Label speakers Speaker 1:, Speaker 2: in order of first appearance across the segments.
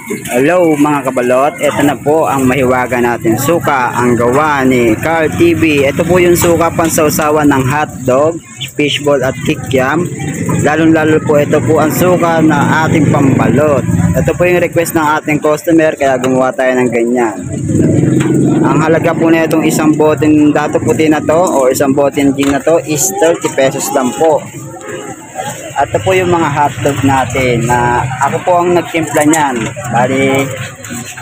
Speaker 1: Hello mga kabalot, ito na po ang mahiwaga natin suka, ang gawa ni Carl TV. Ito po yung suka pansawsawan ng hotdog, fishball at kikiam. Lalong lalo po ito po ang suka na ating pambalot. Ito po yung request ng ating customer kaya gumawa tayo ng ganyan. Ang halaga po na itong isang botin dato puti na to o isang botin gin na to is 30 pesos lang po. At ito po yung mga hotdog natin na ako po ang nagtimpla niyan. Bali,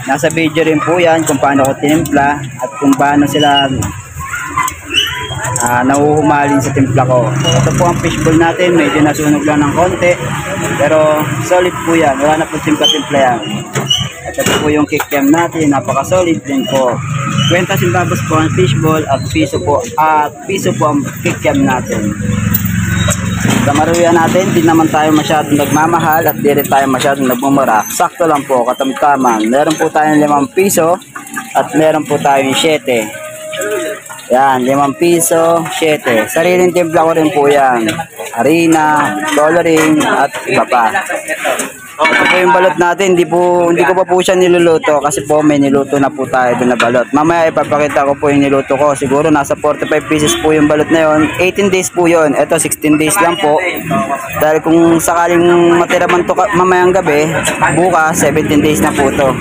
Speaker 1: nasa video rin po yan kung paano ko tinimpla at kung paano sila nahuhumalin sa timpla ko. Ito po ang fishball natin, medyo nasunog lang ng konti. Pero solid po yan, wala na po timpla-timpla yan. At ito po yung kikiam natin, napaka-solid din po. 20 centavos po ang fishball at piso po ang kikiam natin. Sa maruya natin, di naman tayo masyadong nagmamahal at di rin tayo masyadong nagmumura. Sakto lang po, katamtaman. Meron po tayong 5 piso at meron po tayong 7. Yan, 5 piso, 7. Sariling timpla ko rin po yan. Harina, coloring at iba pa. Ito po yung balot natin, hindi ko pa po siya niluluto kasi po may niluto na po tayo doon na balot. Mamaya ipapakita ko po yung niluto ko. Siguro nasa 45 pieces po yung balot na yon. 18 days po yon. Ito 16 days lang po. Dahil kung sakaling matira man to mamayang gabi, bukas 17 days na po to.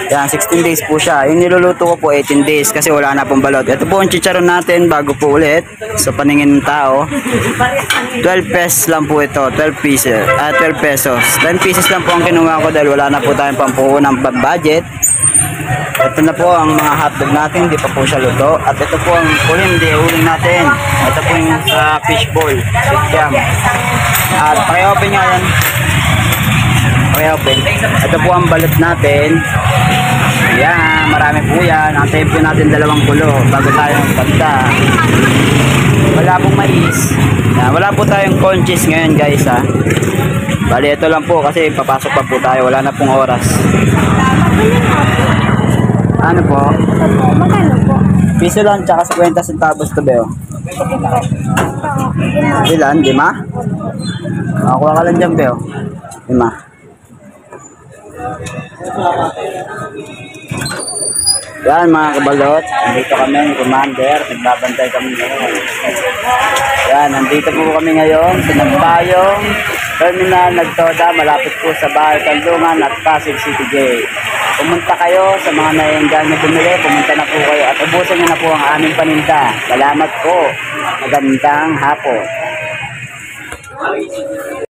Speaker 1: Yan, 16 days po siya. Yung niluluto ko po 18 days kasi wala na pong balot. Ito po ang chicharon natin bago po ulit sa paningin ng tao. 12 pesos lang po ito. 12 pieces. 12 pesos. 10 pieces lang po ang kinuha ko dahil wala na po tayong pampuho ng budget. Ito na po ang mga hotdog natin, hindi pa po siya luto. At ito po ang uling natin. Ito po yung sa fishball, kikiam. At paki-open nga yan. Paki-open. Ito po ang balot natin. Yan, marami po yan. Ang tayo po natin 2 kulo bago tayo magpagda. Wala pong mais. Yan, wala po tayong conchis ngayon guys ha. Bali ito lang po kasi papasok pa po tayo, wala na pong oras. Ano po?
Speaker 2: Magkano po?
Speaker 1: Piso lang tsaka 50 centavos to beo. Ilan? 5? Kuha ka lang dyan beo. 5. Yan mga kabalot, nandito kami ng commander, nagbabantay kami ngayon. Yan, nandito po kami ngayon sa Nagbayong Terminal Nagtoda, malapit po sa Bahay Tandungan at Pasig City Gate. Pumunta kayo sa mga naienggan na bumili, pumunta na po kayo at ubusin nyo na po ang aming paninda. Salamat po, magandang hapon.